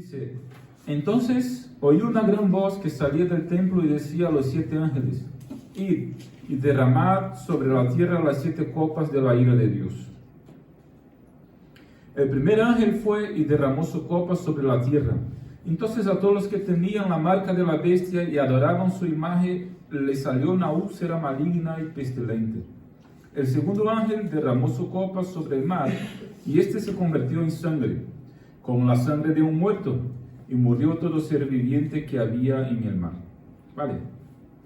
Dice, entonces oí una gran voz que salía del templo y decía a los 7 ángeles, id y derramad sobre la tierra las 7 copas de la ira de Dios. El primer ángel fue y derramó su copa sobre la tierra. Entonces a todos los que tenían la marca de la bestia y adoraban su imagen, les salió una úlcera maligna y pestilente. El segundo ángel derramó su copa sobre el mar, y este se convirtió en sangre, como la sangre de un muerto, y murió todo ser viviente que había en el mar. Vale,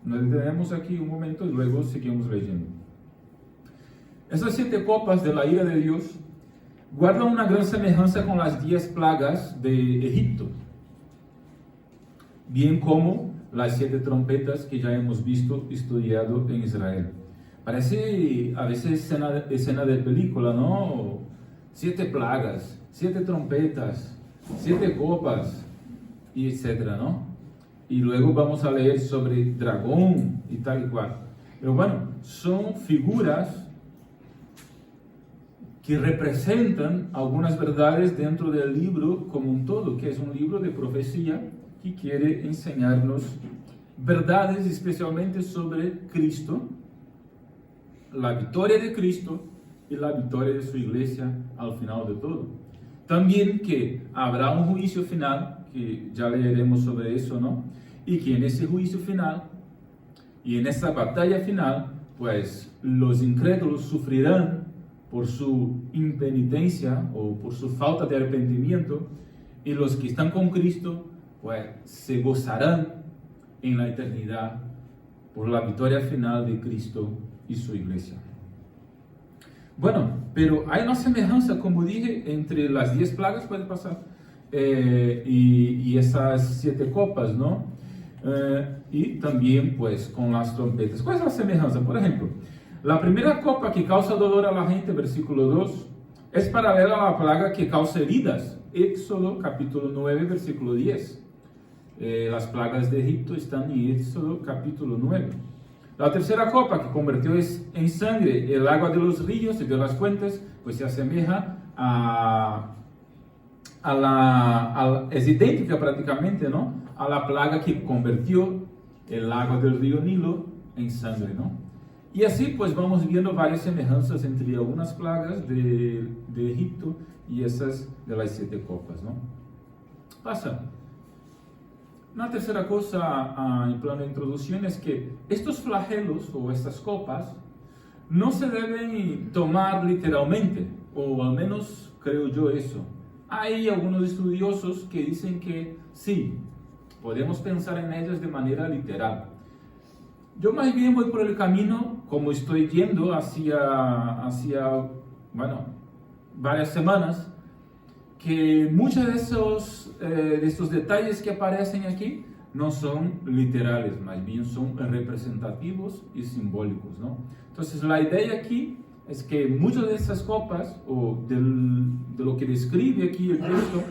nos detenemos aquí un momento y luego seguimos leyendo. Esas 7 copas de la ira de Dios guardan una gran semejanza con las 10 plagas de Egipto, bien como las 7 trompetas que ya hemos visto estudiado en Israel. Parece a veces escena de película, ¿no? 7 plagas, 7 trompetas, 7 copas, y etcétera, ¿no? Y luego vamos a leer sobre dragón y tal y cual. Pero bueno, son figuras que representan algunas verdades dentro del libro como un todo, que es un libro de profecía que quiere enseñarnos verdades especialmente sobre Cristo, la victoria de Cristo y la victoria de su iglesia al final de todo. También que habrá un juicio final, que ya leeremos sobre eso, ¿no? Y que en ese juicio final y en esa batalla final, pues los incrédulos sufrirán por su impenitencia o por su falta de arrepentimiento, y los que están con Cristo, pues se gozarán en la eternidad por la victoria final de Cristo y su iglesia. Bueno, pero hay una semejanza, como dije, entre las 10 plagas, puede pasar, y esas 7 copas, ¿no? Y también, pues, con las trompetas. ¿Cuál es la semejanza? Por ejemplo, la primera copa que causa dolor a la gente, versículo 2, es paralela a la plaga que causa heridas. Éxodo, capítulo 9, versículo 10. Las plagas de Egipto están en Éxodo, capítulo 9. La tercera copa que convirtió en sangre el agua de los ríos y de las fuentes, pues se asemeja es idéntica prácticamente, ¿no?, a la plaga que convirtió el agua del río Nilo en sangre, ¿no? Y así pues vamos viendo varias semejanzas entre algunas plagas de Egipto y esas de las 7 copas, ¿no? Pasa. Una tercera cosa en plano de introducción es que estos flagelos o estas copas no se deben tomar literalmente, o al menos creo yo eso. Hay algunos estudiosos que dicen que sí, podemos pensar en ellas de manera literal. Yo más bien voy por el camino, como estoy yendo hacia varias semanas, que muchos de estos detalles que aparecen aquí no son literales, más bien son representativos y simbólicos, ¿no? Entonces la idea aquí es que muchas de esas copas, o de lo que describe aquí el texto,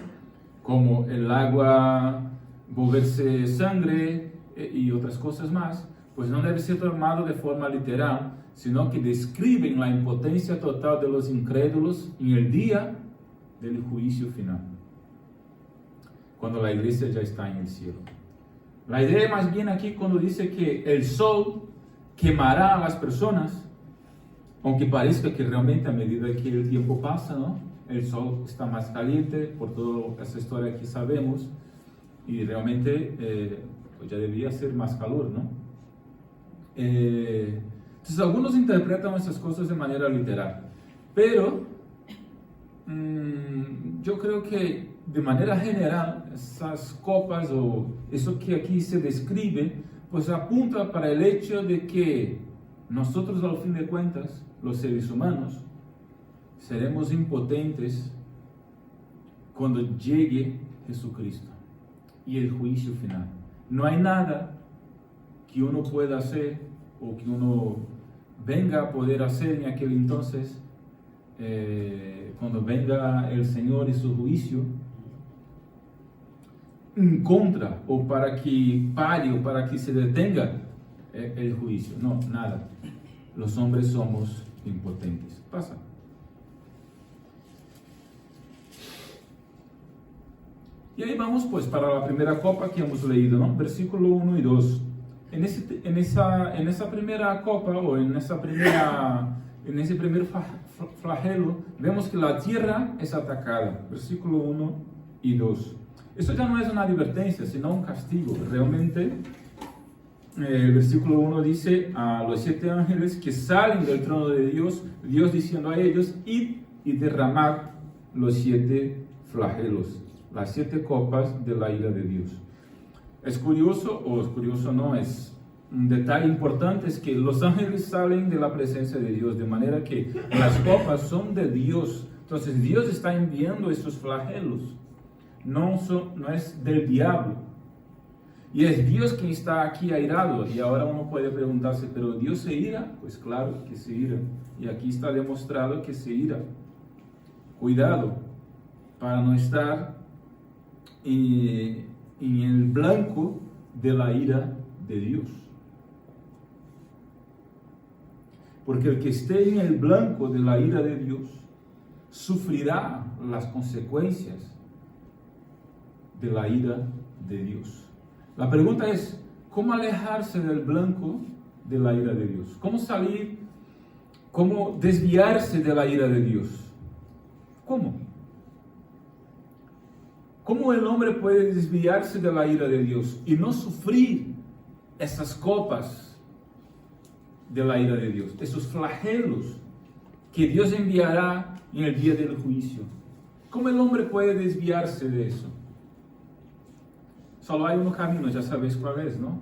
como el agua volverse sangre y otras cosas más, pues no debe ser tomado de forma literal, sino que describen la impotencia total de los incrédulos en el día del juicio final, cuando la iglesia ya está en el cielo. La idea más bien aquí cuando dice que el sol quemará a las personas, aunque parezca que realmente a medida que el tiempo pasa, ¿no?, el sol está más caliente por toda esa historia que sabemos, y realmente pues ya debería ser más calor, ¿no? Entonces algunos interpretan esas cosas de manera literal, pero yo creo que de manera general esas copas o eso que aquí se describe pues apunta para el hecho de que nosotros al fin de cuentas, los seres humanos, seremos impotentes cuando llegue Jesucristo y el juicio final. No hay nada que uno pueda hacer o que uno venga a poder hacer en aquel entonces, cuando venga el Señor y su juicio, en contra o para que pare o para que se detenga el juicio. No, nada. Los hombres somos impotentes. Pasa. Y ahí vamos pues para la primera copa que hemos leído, ¿no? Versículo 1 y 2. En esa primera copa o en ese primer flagelo, vemos que la tierra es atacada. Versículo 1 y 2. Esto ya no es una advertencia, sino un castigo. Realmente, el versículo 1 dice a los 7 ángeles que salen del trono de Dios, Dios diciendo a ellos, id y derramad los 7 flagelos, las 7 copas de la ira de Dios. Es curioso no, es un detalle importante, es que los ángeles salen de la presencia de Dios, de manera que las copas son de Dios. Entonces Dios está enviando esos flagelos, no es del diablo. Y es Dios quien está aquí airado. Y ahora uno puede preguntarse, ¿pero Dios se ira? Pues claro que se ira. Y aquí está demostrado que se ira. Cuidado, para no estar en el blanco de la ira de Dios. Porque el que esté en el blanco de la ira de Dios sufrirá las consecuencias de la ira de Dios. La pregunta es, ¿cómo alejarse del blanco de la ira de Dios? ¿Cómo salir? ¿Cómo desviarse de la ira de Dios? ¿Cómo? ¿Cómo el hombre puede desviarse de la ira de Dios y no sufrir esas copas de la ira de Dios, esos flagelos que Dios enviará en el día del juicio? ¿Cómo el hombre puede desviarse de eso? Solo hay un camino, ya sabéis cuál es, ¿no?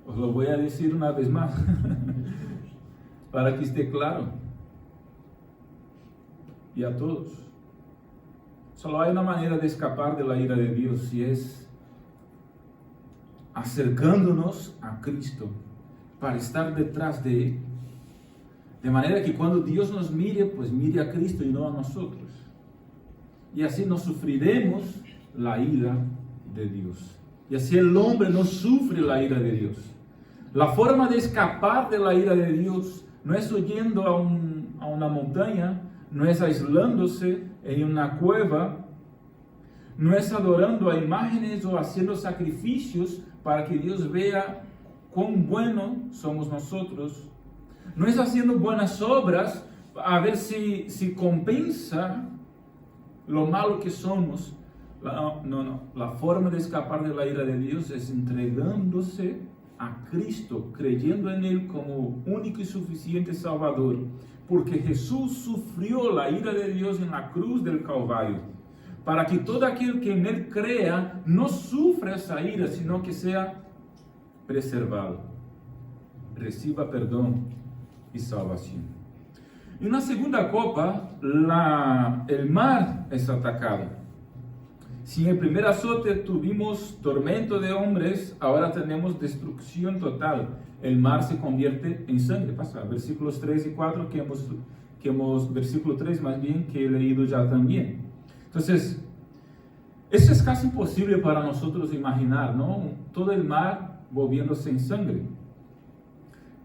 Os lo voy a decir una vez más, para que esté claro. Y a todos. Solo hay una manera de escapar de la ira de Dios, y es acercándonos a Cristo, para estar detrás de Él. De manera que cuando Dios nos mire, pues mire a Cristo y no a nosotros. Y así no sufriremos la ira de Dios. Y así el hombre no sufre la ira de Dios. La forma de escapar de la ira de Dios no es huyendo a una montaña, no es aislándose en una cueva, no es adorando a imágenes o haciendo sacrificios para que Dios vea cuán bueno somos nosotros. No es haciendo buenas obras a ver si compensa lo malo que somos. No. La forma de escapar de la ira de Dios es entregándose a Cristo, creyendo en Él como único y suficiente Salvador. Porque Jesús sufrió la ira de Dios en la cruz del Calvario, para que todo aquel que en Él crea no sufra esa ira, sino que sea preservado, reciba perdón y salvación. En la segunda copa, el mar es atacado. Si en el primer azote tuvimos tormento de hombres, ahora tenemos destrucción total. El mar se convierte en sangre. Pasa, versículos 3 y 4 versículo 3 más bien, que he leído ya también. Entonces, eso es casi imposible para nosotros imaginar, ¿no? Todo el mar volviéndose en sangre.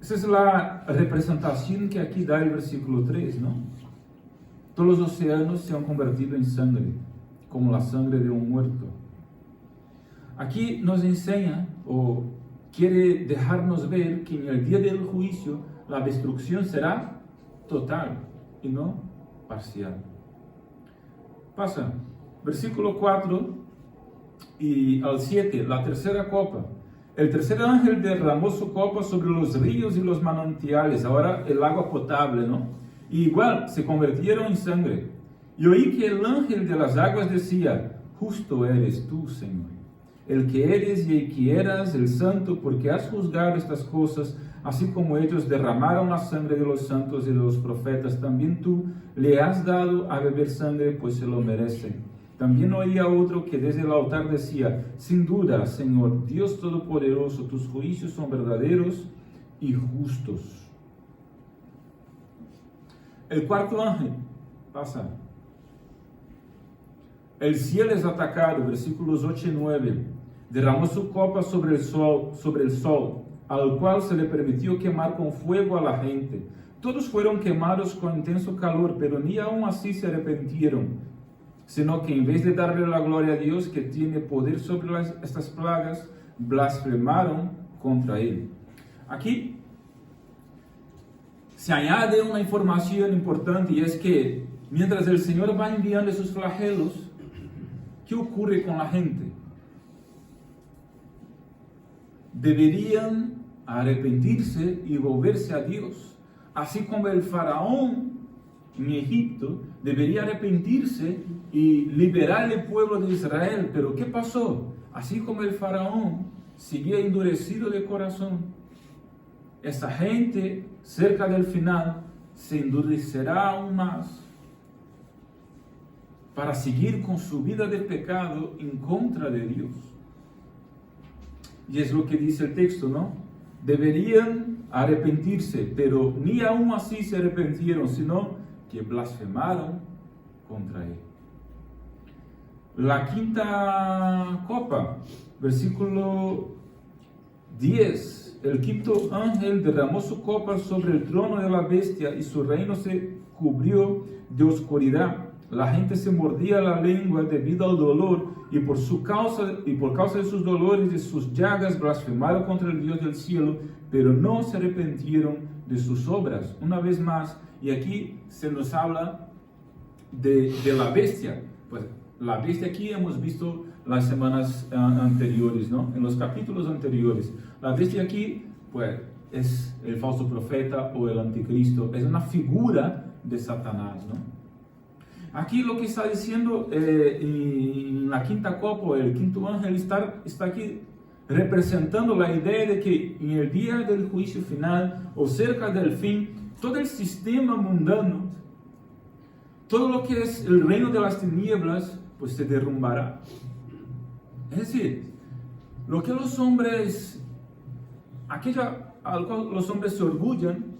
Esa es la representación que aquí da el versículo 3, ¿no? Todos los océanos se han convertido en sangre, como la sangre de un muerto. Aquí nos enseña o quiere dejarnos ver que en el día del juicio la destrucción será total y no parcial. Pasa, versículo 4 y al 7, la tercera copa. El tercer ángel derramó su copa sobre los ríos y los manantiales, ahora el agua potable, ¿no? Y igual se convirtieron en sangre. Y oí que el ángel de las aguas decía: justo eres tú, Señor, el que eres y el que eras, el santo, porque has juzgado estas cosas, así como ellos derramaron la sangre de los santos y de los profetas, también tú le has dado a beber sangre, pues se lo merecen. También oí a otro que desde el altar decía: sin duda, Señor, Dios Todopoderoso, tus juicios son verdaderos y justos. El cuarto ángel pasa. El cielo es atacado, versículos 8 y 9. Derramó su copa sobre el sol, al cual se le permitió quemar con fuego a la gente. Todos fueron quemados con intenso calor, pero ni aún así se arrepintieron, sino que en vez de darle la gloria a Dios que tiene poder sobre estas plagas, blasfemaron contra Él. Aquí se añade una información importante, y es que mientras el Señor va enviando esos flagelos, ¿qué ocurre con la gente? Deberían arrepentirse y volverse a Dios, así como el faraón en Egipto debería arrepentirse y liberar al pueblo de Israel. Pero ¿qué pasó? Así como el faraón seguía endurecido de corazón, esa gente cerca del final se endurecerá aún más para seguir con su vida de pecado en contra de Dios. Y es lo que dice el texto, ¿no? Deberían arrepentirse, pero ni aún así se arrepintieron, sino que blasfemaron contra Él. La quinta copa, versículo 10. El quinto ángel derramó su copa sobre el trono de la bestia y su reino se cubrió de oscuridad. La gente se mordía la lengua debido al dolor y por causa de sus dolores y sus llagas blasfemaron contra el Dios del cielo, pero no se arrepintieron de sus obras. Una vez más, y aquí se nos habla de la bestia. Pues la bestia aquí hemos visto las semanas anteriores, ¿no? En los capítulos anteriores. La bestia aquí, pues, es el falso profeta o el anticristo. Es una figura de Satanás, ¿no? Aquí lo que está diciendo en la quinta copa, el quinto ángel está aquí representando la idea de que en el día del juicio final o cerca del fin, todo el sistema mundano, todo lo que es el reino de las tinieblas, pues se derrumbará. Es decir, lo que los hombres, aquello al cual los hombres se orgullan,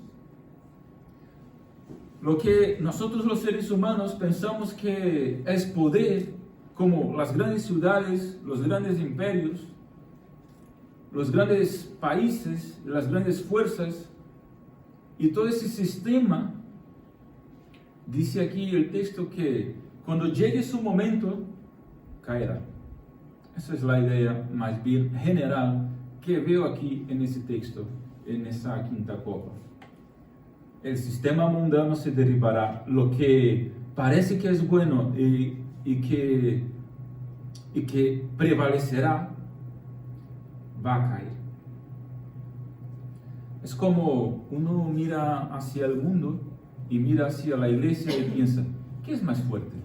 lo que nosotros los seres humanos pensamos que es poder, como las grandes ciudades, los grandes imperios, los grandes países, las grandes fuerzas, y todo ese sistema, dice aquí el texto que cuando llegue su momento, caerá. Esa es la idea más bien general que veo aquí en ese texto, en esa quinta copa. El sistema mundano se derribará. Lo que parece que es bueno y que prevalecerá va a caer. Es como uno mira hacia el mundo y mira hacia la iglesia y piensa, ¿qué es más fuerte?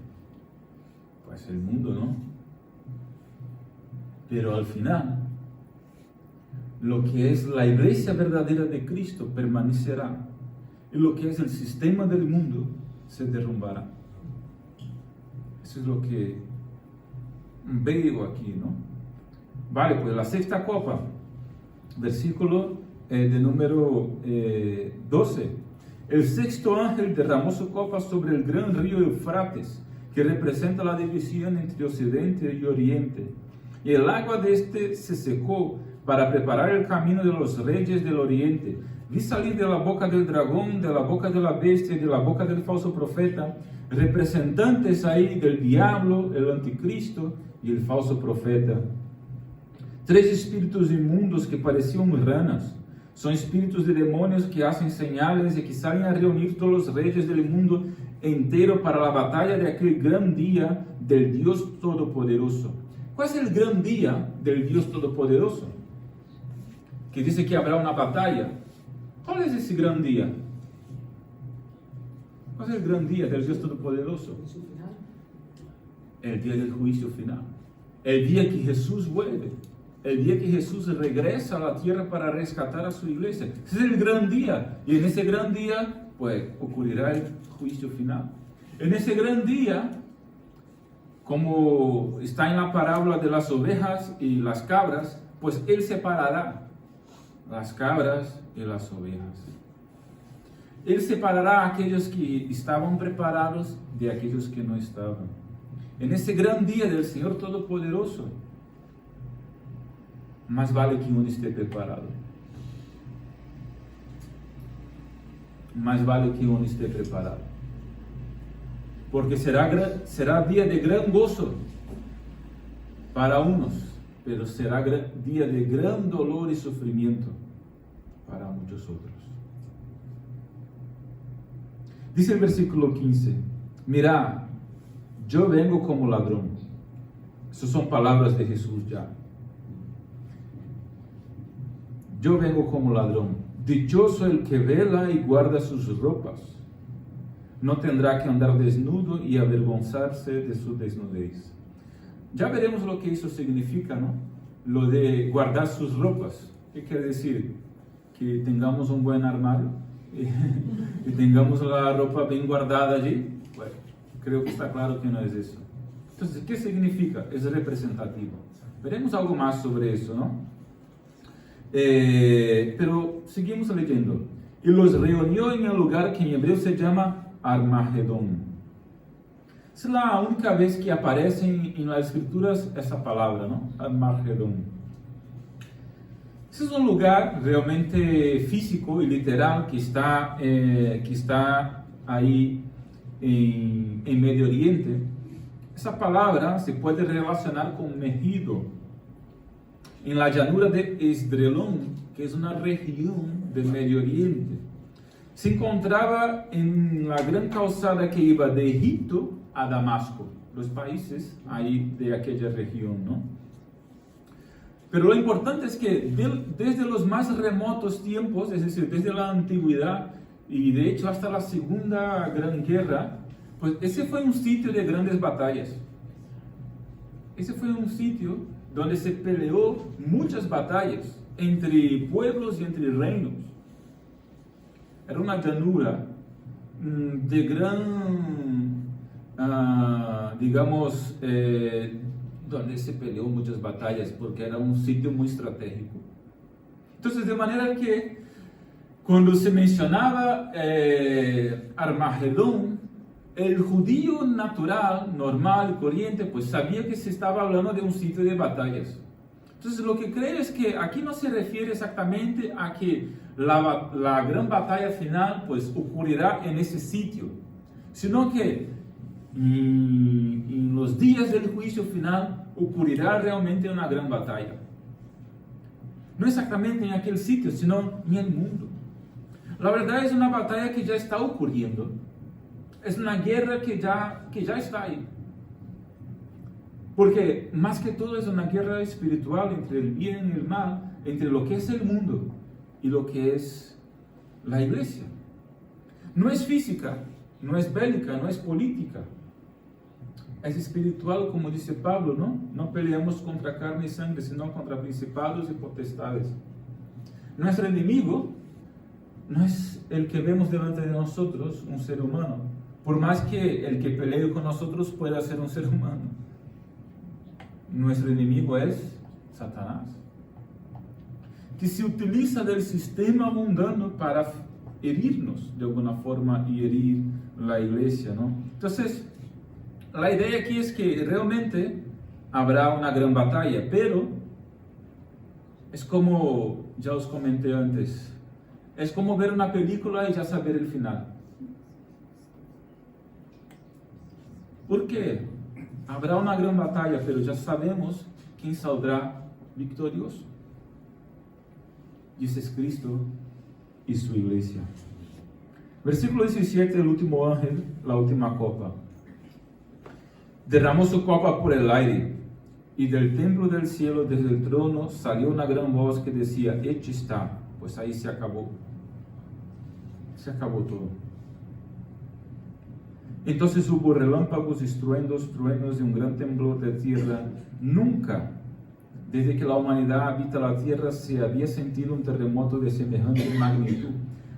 Pues el mundo, ¿no? Pero al final, lo que es la iglesia verdadera de Cristo permanecerá. Y lo que es el sistema del mundo se derrumbará. Eso es lo que veo aquí, ¿no? Vale, pues la sexta copa, versículo de número 12. El sexto ángel derramó su copa sobre el gran río Eufrates, que representa la división entre Occidente y Oriente. Y el agua de este se secó para preparar el camino de los reyes del Oriente. Vi salir de la boca del dragón, de la boca de la bestia y de la boca del falso profeta, representantes ahí del diablo, el anticristo y el falso profeta. 3 espíritus inmundos que parecían ranas. Son espíritus de demonios que hacen señales y que salen a reunir todos los reyes del mundo entero para la batalla de aquel gran día del Dios Todopoderoso. ¿Cuál es el gran día del Dios Todopoderoso? Que dice que habrá una batalla. ¿Cuál es ese gran día? ¿Cuál es el gran día del Dios Todopoderoso? El día del juicio final. El día que Jesús vuelve. El día que Jesús regresa a la tierra para rescatar a su iglesia. Ese es el gran día. Y en ese gran día, pues, ocurrirá el juicio final. En ese gran día, como está en la parábola de las ovejas y las cabras, pues Él separará las cabras y las ovejas. Él separará a aquellos que estaban preparados de aquellos que no estaban. En ese gran día del Señor Todopoderoso, más vale que uno esté preparado. Más vale que uno esté preparado. porque será día de gran gozo para unos, pero será día de gran dolor y sufrimiento para muchos otros. Dice el versículo 15, mirá, yo vengo como ladrón. Esas son palabras de Jesús ya. Yo vengo como ladrón. Dichoso el que vela y guarda sus ropas. No tendrá que andar desnudo y avergonzarse de su desnudez. Ya veremos lo que eso significa, ¿no? Lo de guardar sus ropas. ¿Qué quiere decir? Que tengamos un buen armario y tengamos la ropa bien guardada allí. Bueno, creo que está claro que no es eso. Entonces, ¿qué significa? Es representativo. Veremos algo más sobre eso, ¿no? Pero seguimos leyendo. Y los reunió en el lugar que en hebreo se llama Armagedón. Es la única vez que aparece en las escrituras esa palabra, ¿no? Armagedón. Ese es un lugar realmente físico y literal que está ahí en Medio Oriente. Esa palabra se puede relacionar con Megido, en la llanura de Esdrelón, que es una región del Medio Oriente. Se encontraba en la gran calzada que iba de Egipto a Damasco, los países ahí de aquella región, ¿no? Pero lo importante es que desde los más remotos tiempos, es decir, desde la antigüedad y de hecho hasta la Segunda Gran Guerra, pues ese fue un sitio de grandes batallas. Ese fue un sitio donde se peleó muchas batallas entre pueblos y entre reinos. Era una llanura de gran, digamos, donde se peleó muchas batallas, porque era un sitio muy estratégico. Entonces, de manera que cuando se mencionaba Armagedón, el judío natural, normal, corriente, pues sabía que se estaba hablando de un sitio de batallas. Entonces, lo que creo es que aquí no se refiere exactamente a que la gran batalla final pues ocurrirá en ese sitio, sino que en los días del juicio final ocurrirá realmente una gran batalla. No exactamente en aquel sitio, sino en el mundo. La verdad es una batalla que ya está ocurriendo. Es una guerra que ya está ahí. Porque más que todo es una guerra espiritual entre el bien y el mal, entre lo que es el mundo y lo que es la iglesia. No es física, no es bélica, no es política. Es espiritual, como dice Pablo, ¿no? No peleamos contra carne y sangre, sino contra principados y potestades. Nuestro enemigo no es el que vemos delante de nosotros, un ser humano, por más que el que pelee con nosotros pueda ser un ser humano. Nuestro enemigo es Satanás, que se utiliza del sistema mundano para herirnos de alguna forma y herir la iglesia, ¿no? Entonces, la idea aquí es que realmente habrá una gran batalla, pero es como, ya os comenté antes, es como ver una película y ya saber el final. ¿Por qué? Habrá una gran batalla, pero ya sabemos quién saldrá victorioso. Y ese es Cristo y su iglesia. Versículo 17, el último ángel, la última copa. Derramó su copa por el aire, y del templo del cielo, desde el trono, salió una gran voz que decía, hecho está. Pues ahí se acabó. Se acabó todo. Entonces hubo relámpagos y truenos y un gran temblor de tierra. Nunca, desde que la humanidad habita la tierra, se había sentido un terremoto de semejante magnitud.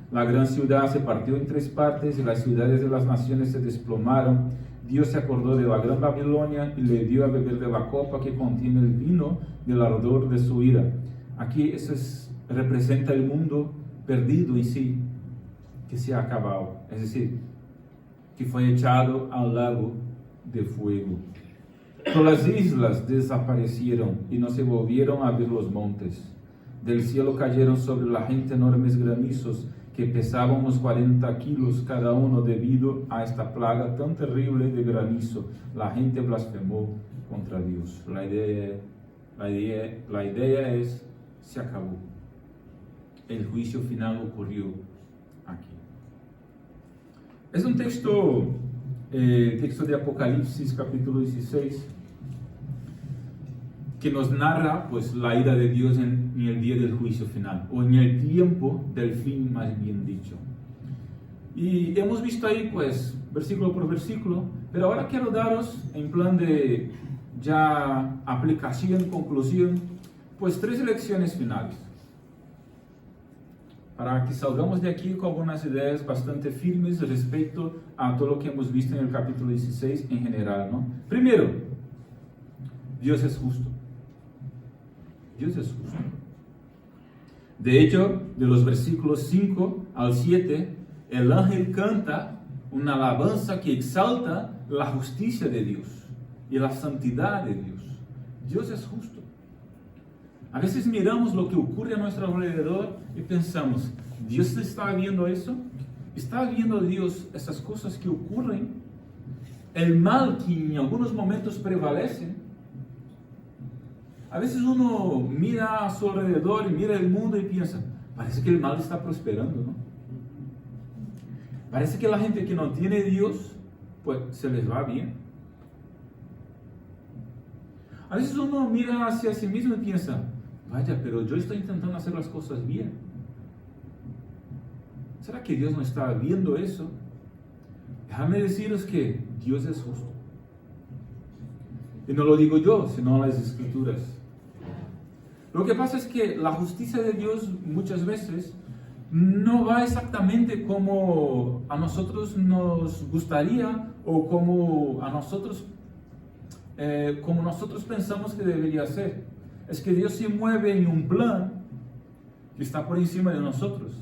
La gran ciudad se partió en 3 partes y las ciudades de las naciones se desplomaron. Dios se acordó de la gran Babilonia y le dio a beber de la copa que contiene el vino del ardor de su ira. Aquí eso representa el mundo perdido en sí, que se ha acabado. Es decir, que fue echado al lago de fuego. Todas las islas desaparecieron y no se volvieron a ver los montes. Del cielo cayeron sobre la gente enormes granizos que pesaba unos 40 kilos cada uno debido a esta plaga tan terrible de granizo. La gente blasfemó contra Dios. La idea es, se acabó. El juicio final ocurrió aquí. Es un texto de Apocalipsis capítulo 16, que nos narra pues la ira de Dios en el día del juicio final, o en el tiempo del fin, más bien dicho. Y hemos visto ahí pues versículo por versículo, pero ahora quiero daros en plan de ya aplicación, conclusión, pues 3 lecciones finales, para que salgamos de aquí con algunas ideas bastante firmes respecto a todo lo que hemos visto en el capítulo 16 en general, ¿no? Primero, Dios es justo. Dios es justo. De hecho, de los versículos 5 al 7, el ángel canta una alabanza que exalta la justicia de Dios y la santidad de Dios. Dios es justo. A veces miramos lo que ocurre a nuestro alrededor y pensamos, ¿Dios está viendo eso? ¿Está viendo Dios esas cosas que ocurren? El mal que en algunos momentos prevalece. A veces uno mira a su alrededor y mira el mundo y piensa, parece que el mal está prosperando, ¿no? Parece que la gente que no tiene Dios, pues se les va bien. A veces uno mira hacia sí mismo y piensa, vaya, pero yo estoy intentando hacer las cosas bien. ¿Será que Dios no está viendo eso? Déjame deciros que Dios es justo. Y no lo digo yo, sino las Escrituras. Lo que pasa es que la justicia de Dios muchas veces no va exactamente como a nosotros nos gustaría o como nosotros pensamos que debería ser. Es que Dios se mueve en un plan que está por encima de nosotros.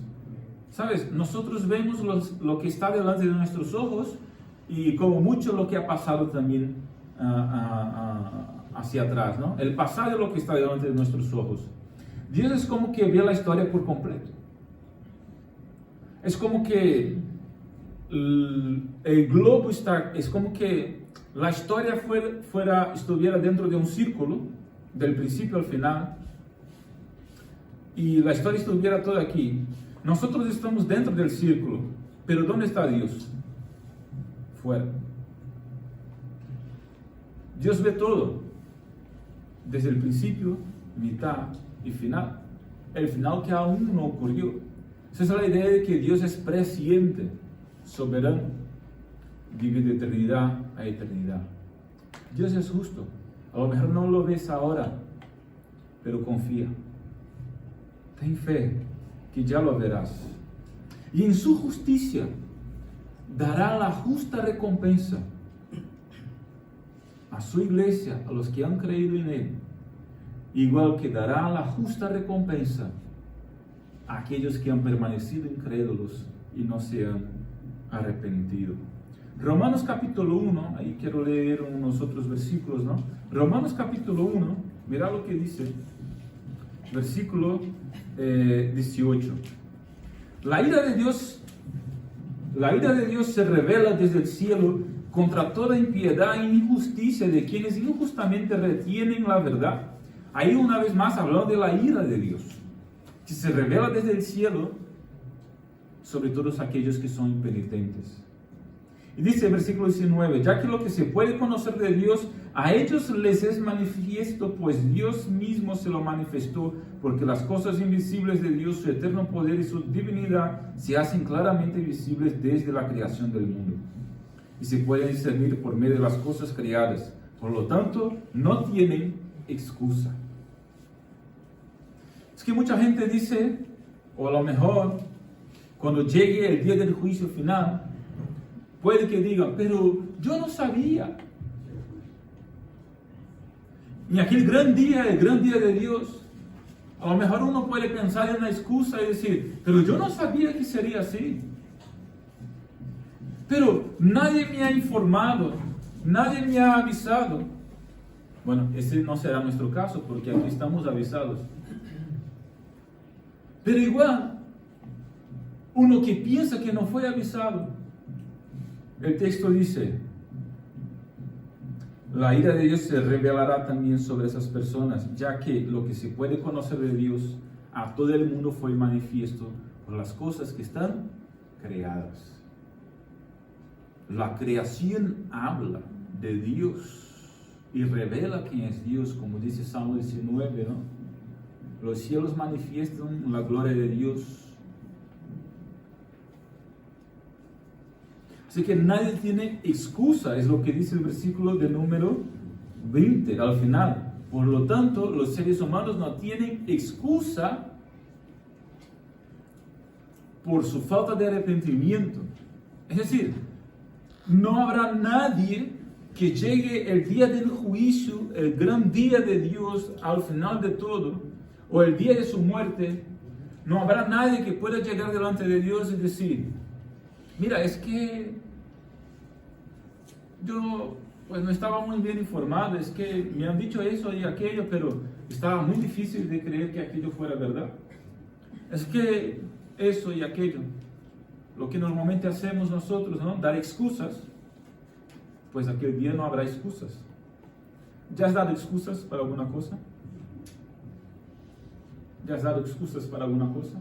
¿Sabes? Nosotros vemos lo que está delante de nuestros ojos y como mucho lo que ha pasado también hacia atrás, ¿no? El pasado es lo que está delante de nuestros ojos. Dios es como que ve la historia por completo. Es como que el globo está, es como que la historia estuviera dentro de un círculo, del principio al final, y la historia estuviera toda aquí. Nosotros estamos dentro del círculo, pero ¿dónde está Dios? Fuera. Dios ve todo, desde el principio, mitad y final. El final que aún no ocurrió. Esa es la idea de que Dios es presciente, soberano, vive de eternidad a eternidad. Dios es justo. A lo mejor no lo ves ahora, pero confía. Ten fe, que ya lo verás. Y en su justicia dará la justa recompensa a su iglesia, a los que han creído en Él, igual que dará la justa recompensa a aquellos que han permanecido incrédulos y no se han arrepentido. Romanos capítulo 1, ahí quiero leer unos otros versículos, ¿no? Romanos capítulo 1, mira lo que dice, versículo 18. La ira de Dios se revela desde el cielo contra toda impiedad e injusticia de quienes injustamente retienen la verdad. Ahí una vez más hablando de la ira de Dios, que se revela desde el cielo sobre todos aquellos que son impenitentes. Y dice el versículo 19, ya que lo que se puede conocer de Dios, a ellos les es manifiesto, pues Dios mismo se lo manifestó, porque las cosas invisibles de Dios, su eterno poder y su divinidad, se hacen claramente visibles desde la creación del mundo, y se pueden discernir por medio de las cosas creadas. Por lo tanto, no tienen excusa. Es que mucha gente dice, o a lo mejor, cuando llegue el día del juicio final, puede que digan, pero yo no sabía. En aquel gran día, el gran día de Dios, a lo mejor uno puede pensar en una excusa y decir, pero yo no sabía que sería así. Pero nadie me ha informado, nadie me ha avisado. Bueno, ese no será nuestro caso porque aquí estamos avisados. Pero igual, uno que piensa que no fue avisado. El texto dice, la ira de Dios se revelará también sobre esas personas, ya que lo que se puede conocer de Dios a todo el mundo fue manifiesto por las cosas que están creadas. La creación habla de Dios y revela quién es Dios, como dice Salmo 19, ¿no? Los cielos manifiestan la gloria de Dios. Así que nadie tiene excusa, es lo que dice el versículo de número 20 al final. Por lo tanto, los seres humanos no tienen excusa por su falta de arrepentimiento. Es decir, no habrá nadie que llegue el día del juicio, el gran día de Dios, al final de todo, o el día de su muerte. No habrá nadie que pueda llegar delante de Dios y decir, mira, es que yo pues no estaba muy bien informado, es que me han dicho eso y aquello, pero estaba muy difícil de creer que aquello fuera verdad. Es que eso y aquello, lo que normalmente hacemos nosotros, ¿no? Dar excusas, pues aquel día no habrá excusas. ¿Ya has dado excusas para alguna cosa? ¿Ya has dado excusas para alguna cosa?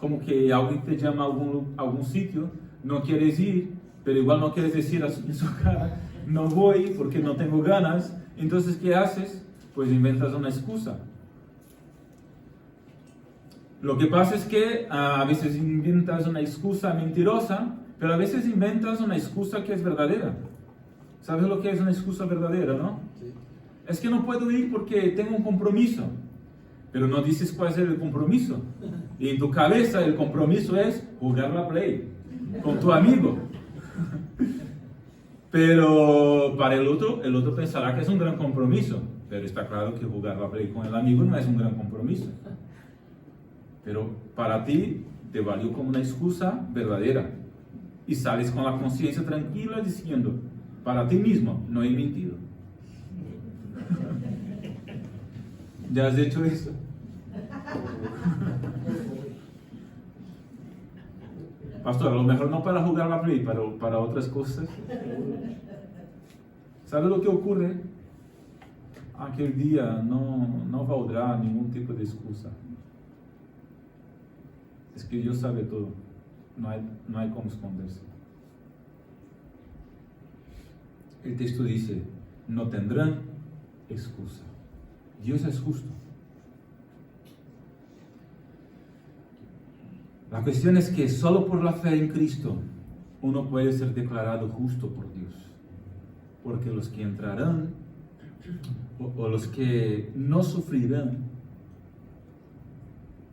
Como que alguien te llama a algún sitio, no quieres ir, pero igual no quieres decir en su cara, no voy porque no tengo ganas. Entonces, ¿qué haces? Pues inventas una excusa. Lo que pasa es que a veces inventas una excusa mentirosa, pero a veces inventas una excusa que es verdadera. ¿Sabes lo que es una excusa verdadera, no? Sí. Es que no puedo ir porque tengo un compromiso, pero no dices cuál es el compromiso. Y en tu cabeza el compromiso es jugar la Play con tu amigo. Pero para el otro pensará que es un gran compromiso, pero está claro que jugar la Play con el amigo no es un gran compromiso. Pero para ti te valió como una excusa verdadera y sales con la conciencia tranquila diciendo, para ti mismo, no he mentido. ¿Ya has hecho eso? Pastor, a lo mejor no para jugar la Play, pero para otras cosas. ¿Sabe lo que ocurre? Aquel día no valdrá ningún tipo de excusa. Es que Dios sabe todo. No hay cómo esconderse. El texto dice, no tendrán excusa. Dios es justo. La cuestión es que solo por la fe en Cristo uno puede ser declarado justo por Dios. Porque los que entrarán o los que no sufrirán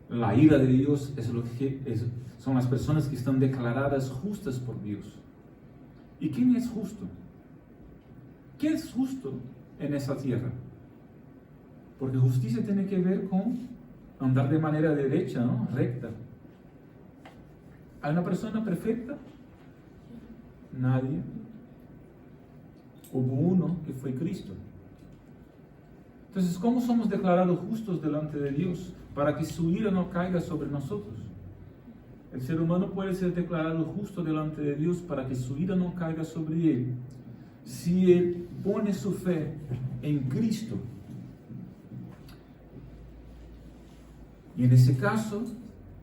la ira de Dios son las personas que están declaradas justas por Dios. ¿Y quién es justo? ¿Quién es justo en esa tierra? Porque justicia tiene que ver con andar de manera derecha, ¿no? Recta. ¿Hay una persona perfecta? Nadie. Hubo uno que fue Cristo. Entonces, ¿cómo somos declarados justos delante de Dios? Para que su ira no caiga sobre nosotros. El ser humano puede ser declarado justo delante de Dios para que su ira no caiga sobre él, si él pone su fe en Cristo. Y en ese caso,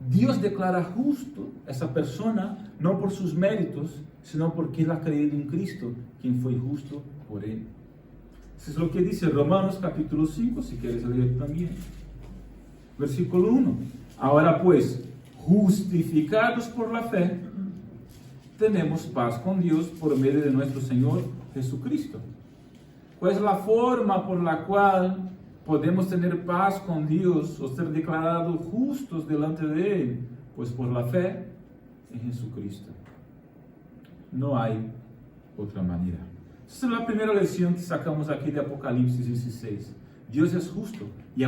Dios declara justo a esa persona, no por sus méritos, sino porque él ha creído en Cristo, quien fue justo por él. Eso es lo que dice Romanos capítulo 5, si quieres leer también. Versículo 1. Ahora pues, justificados por la fe, tenemos paz con Dios por medio de nuestro Señor Jesucristo. ¿Cuál es la forma por la cual podemos tener paz con Dios o ser declarados justos delante de Él? Pues por la fe en Jesucristo. No hay otra manera. Esa es la primera lección que sacamos aquí de Apocalipsis 16. Dios es justo y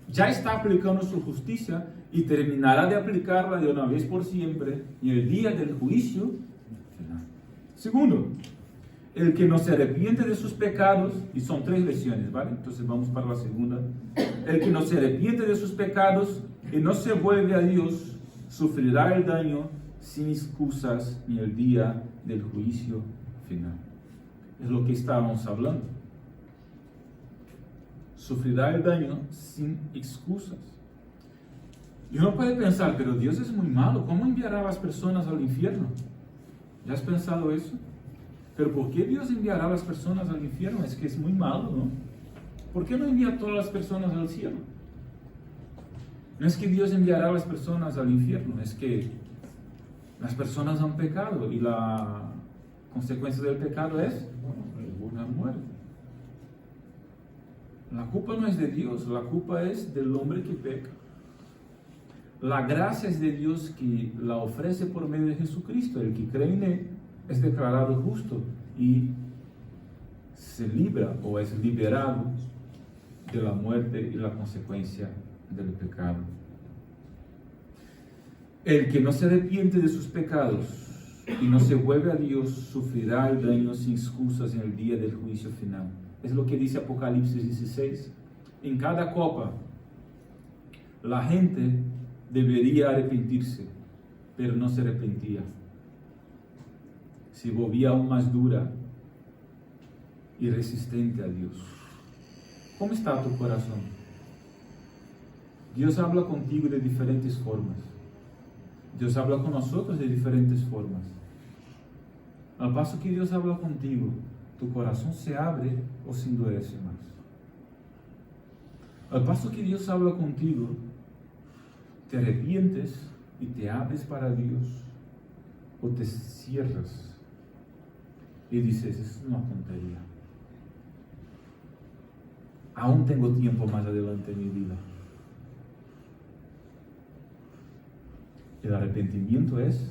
ya está aplicando su justicia y terminará de aplicarla de una vez por siempre en el día del juicio final. Segundo, el que no se arrepiente de sus pecados, y son 3 lecciones, ¿vale? Entonces vamos para la segunda. El que no se arrepiente de sus pecados y no se vuelve a Dios, sufrirá el daño sin excusas en el día del juicio final. Es lo que estábamos hablando. Sufrirá el daño sin excusas. Y uno puede pensar, pero Dios es muy malo, ¿cómo enviará a las personas al infierno? ¿Ya has pensado eso? Pero ¿por qué Dios enviará a las personas al infierno? Es que es muy malo, ¿no? ¿Por qué no envía a todas las personas al cielo? No es que Dios enviará a las personas al infierno, es que las personas han pecado y la consecuencia del pecado es la muerte. La culpa no es de Dios, la culpa es del hombre que peca. La gracia es de Dios que la ofrece por medio de Jesucristo. El que cree en Él es declarado justo y se libra o es liberado de la muerte y la consecuencia del pecado. El que no se arrepiente de sus pecados y no se vuelve a Dios sufrirá el daño sin excusas en el día del juicio final. Es lo que dice Apocalipsis 16. En cada copa la gente debería arrepentirse, pero no se arrepentía. Se volvía aún más dura y resistente a Dios. ¿Cómo está tu corazón? Dios habla contigo de diferentes formas. Dios habla con nosotros de diferentes formas. Al paso que Dios habla contigo, tu corazón se abre o se endurece más. Al paso que Dios habla contigo, te arrepientes y te abres para Dios, o te cierras y dices, es una tontería. Aún tengo tiempo más adelante en mi vida. El arrepentimiento es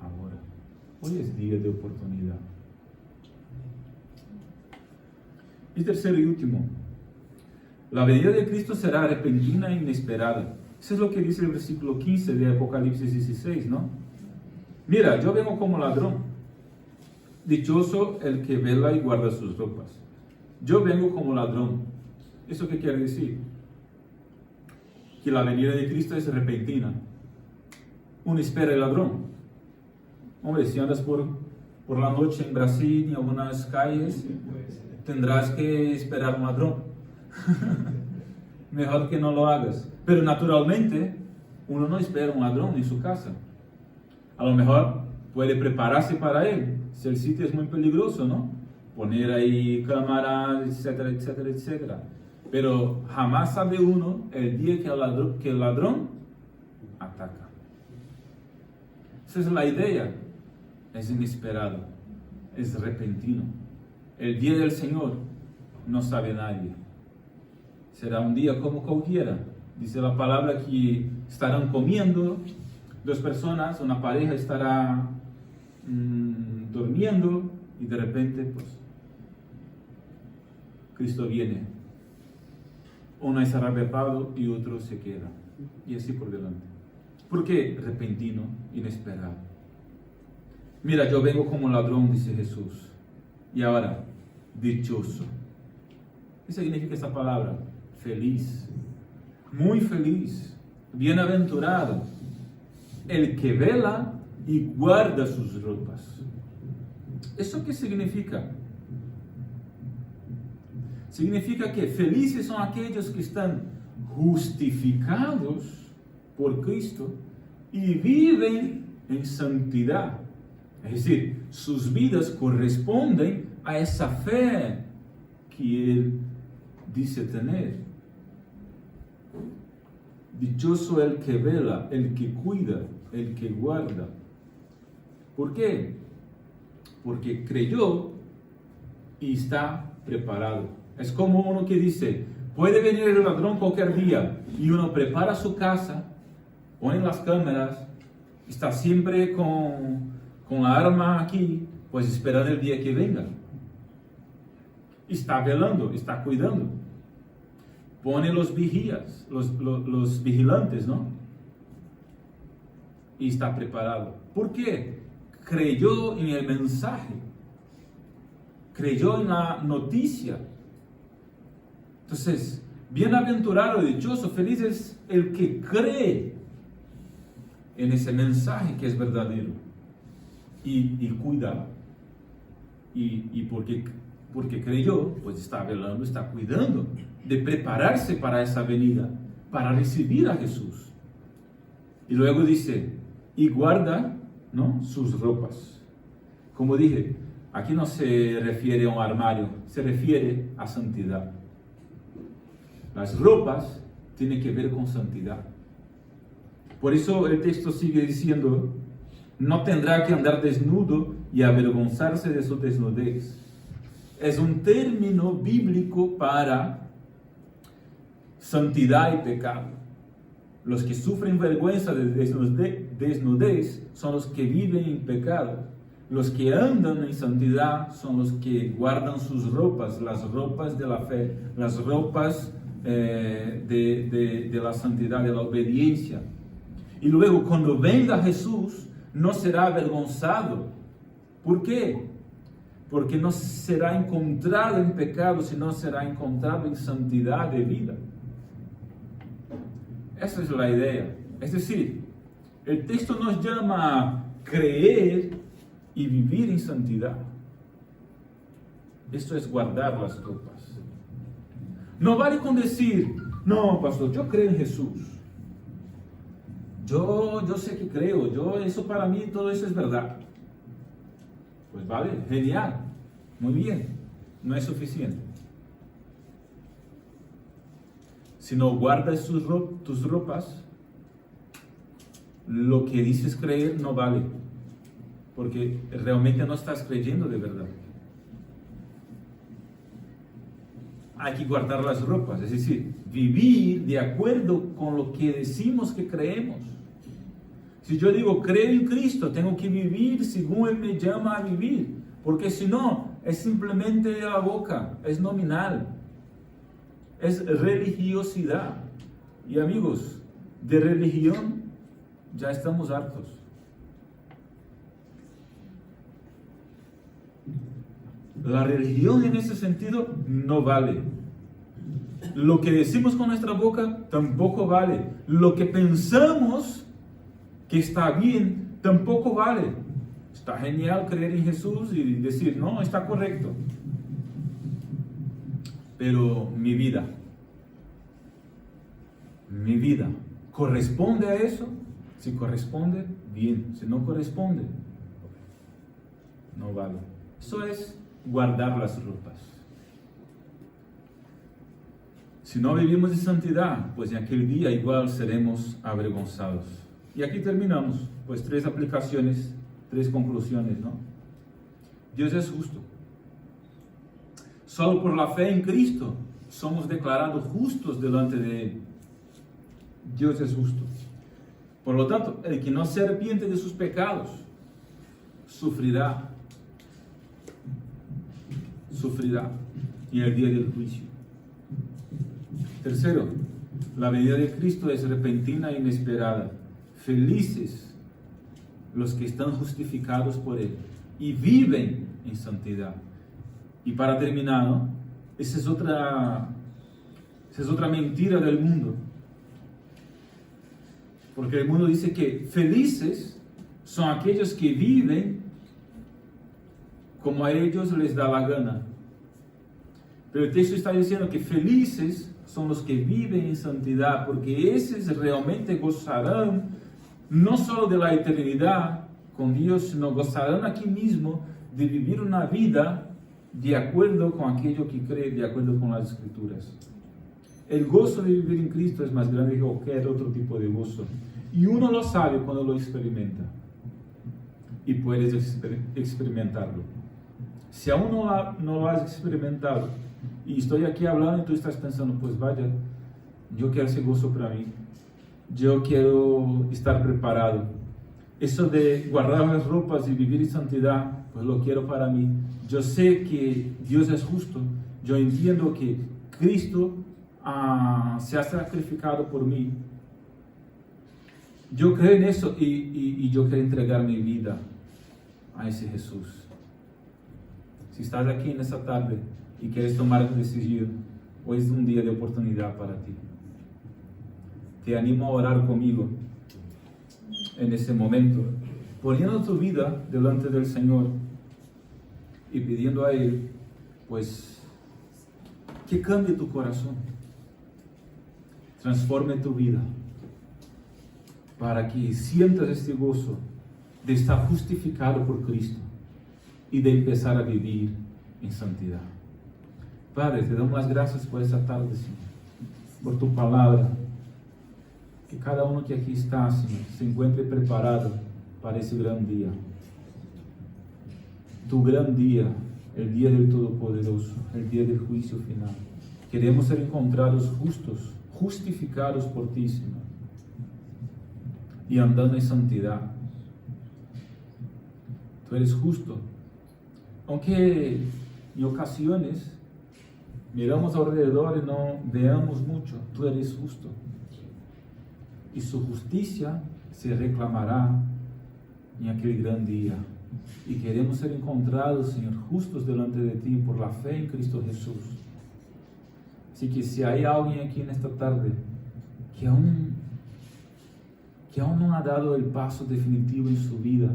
ahora. Hoy es día de oportunidad. Y tercero y último, la venida de Cristo será repentina e inesperada. Eso es lo que dice el versículo 15 de Apocalipsis 16, ¿no? Mira, yo vengo como ladrón. Dichoso el que vela y guarda sus ropas. Yo vengo como ladrón. ¿Eso qué quiere decir? Que la venida de Cristo es repentina. Uno espera el ladrón. Hombre, si andas por la noche en Brasil, en algunas calles, tendrás que esperar un ladrón. Mejor que no lo hagas. Pero naturalmente, uno no espera un ladrón en su casa. A lo mejor puede prepararse para él, si el sitio es muy peligroso, ¿no? Poner ahí cámaras, etcétera, etcétera, etcétera. Pero jamás sabe uno el día que el ladrón ataca. Esa es la idea. Es inesperado, es repentino. El día del Señor no sabe nadie. Será un día como cualquiera. Dice la palabra que estarán comiendo dos personas, una pareja estará durmiendo y de repente pues Cristo viene. Uno es arrebatado y otro se queda. Y así por delante. ¿Por qué? Repentino, inesperado. Mira, yo vengo como ladrón, dice Jesús. Y ahora, dichoso. ¿Qué significa esta palabra? Feliz. Muy feliz. Bienaventurado. El que vela y guarda sus ropas. ¿Eso qué significa? Significa que felices son aquellos que están justificados por Cristo y viven en santidad. Es decir, sus vidas corresponden a esa fe que Él dice tener. Dichoso el que vela, el que cuida, el que guarda. ¿Por qué? Porque creyó y está preparado. Es como uno que dice, puede venir el ladrón cualquier día, y uno prepara su casa, pone las cámaras, está siempre con la arma aquí, pues esperando el día que venga. Está velando, está cuidando. Pone los vigías, los vigilantes, ¿no? Y está preparado. ¿Por qué? Creyó en el mensaje. Creyó en la noticia. Entonces, bienaventurado, dichoso, feliz es el que cree en ese mensaje que es verdadero y cuida. Y porque creyó, pues está velando, está cuidando de prepararse para esa venida, para recibir a Jesús. Y luego dice, y guarda, ¿no?, sus ropas. Como dije, aquí no se refiere a un armario, se refiere a santidad. Las ropas tienen que ver con santidad. Por eso el texto sigue diciendo, no tendrá que andar desnudo y avergonzarse de su desnudez. Es un término bíblico para santidad y pecado. Los que sufren vergüenza de desnudez son los que viven en pecado. Los que andan en santidad son los que guardan sus ropas, las ropas de la fe, las ropas de la santidad, de la obediencia. Y luego cuando venga Jesús, no será avergonzado. ¿Por qué? Porque no será encontrado en pecado, sino será encontrado en santidad de vida. Esa es la idea. Es decir, el texto nos llama a creer y vivir en santidad. Esto es guardar las ropas. No vale con decir, no, pastor, yo creo en Jesús. Yo sé que creo, eso para mí, todo eso es verdad. Pues vale, genial, muy bien, no es suficiente. Si no guardas tus ropas, lo que dices creer no vale, porque realmente no estás creyendo de verdad. Hay que guardar las ropas, es decir, vivir de acuerdo con lo que decimos que creemos. Si yo digo creo en Cristo, tengo que vivir según Él me llama a vivir, porque si no, es simplemente de la boca, es nominal, es religiosidad. Y amigos, de religión ya estamos hartos. La religión en ese sentido no vale. Lo que decimos con nuestra boca tampoco vale. Lo que pensamos que está bien tampoco vale. Está genial creer en Jesús y decir, no, está correcto. Pero mi vida, ¿corresponde a eso? Si corresponde, bien. Si no corresponde, no vale. Eso es guardar las ropas. Si no vivimos en santidad, pues en aquel día igual seremos avergonzados. Y aquí terminamos, pues 3 aplicaciones, 3 conclusiones, ¿no? Dios es justo. Solo por la fe en Cristo somos declarados justos delante de Él. Dios es justo. Por lo tanto, el que no se arrepiente de sus pecados, sufrirá en el día del juicio. Tercero, la venida de Cristo es repentina e inesperada. Felices los que están justificados por Él y viven en santidad. Y para terminar, ¿no?, esa es otra mentira del mundo. Porque el mundo dice que felices son aquellos que viven como a ellos les da la gana. Pero el texto está diciendo que felices son los que viven en santidad, porque esos realmente gozarán no solo de la eternidad con Dios, sino gozarán aquí mismo de vivir una vida de acuerdo con aquello que cree, de acuerdo con las Escrituras. El gozo de vivir en Cristo es más grande que cualquier otro tipo de gozo. Y uno lo sabe cuando lo experimenta. Y puedes experimentarlo. Si aún no lo has experimentado, y estoy aquí hablando y tú estás pensando, pues vaya, yo quiero ese gozo para mí. Yo quiero estar preparado. Eso de guardar las ropas y vivir en santidad, pues lo quiero para mí. Yo sé que Dios es justo. Yo entiendo que Cristo se ha sacrificado por mí. Yo creo en eso y yo quiero entregar mi vida a ese Jesús. Si estás aquí en esta tarde y quieres tomar una decisión, hoy es un día de oportunidad para ti. Te animo a orar conmigo. en ese momento, poniendo tu vida delante del Señor y pidiendo a Él, pues, que cambie tu corazón, transforme tu vida, para que sientas este gozo de estar justificado por Cristo y de empezar a vivir en santidad. Padre, te damos las gracias por esta tarde, Señor, por tu palabra, que cada uno que aquí está, Señor, se encuentre preparado para ese gran día. Tu gran día, el día del Todopoderoso, el día del juicio final. Queremos ser encontrados justos, justificados por ti, Señor, y andando en santidad. Tú eres justo, aunque en ocasiones miramos alrededor y no veamos mucho. Tú eres justo, y su justicia se reclamará en aquel gran día. Y queremos ser encontrados, Señor, justos delante de ti por la fe en Cristo Jesús. Así que si hay alguien aquí en esta tarde que aún no ha dado el paso definitivo en su vida,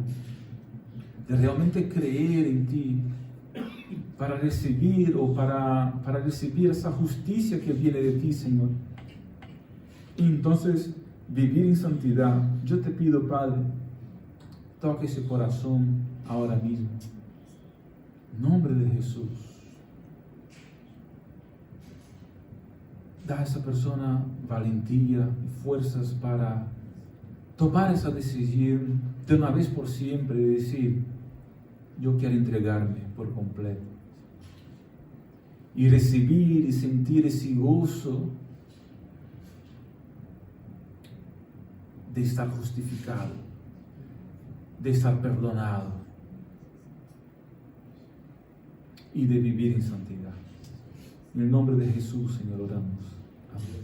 de realmente creer en ti, para recibir para recibir esa justicia que viene de ti, Señor, y entonces vivir en santidad, yo te pido, Padre, toque ese corazón ahora mismo, en nombre de Jesús. Da a esa persona valentía y fuerzas para tomar esa decisión de una vez por siempre, de decir: yo quiero entregarme por completo y recibir y sentir ese gozo de estar justificado, de estar perdonado y de vivir en santidad. En el nombre de Jesús, Señor, oramos. Amén.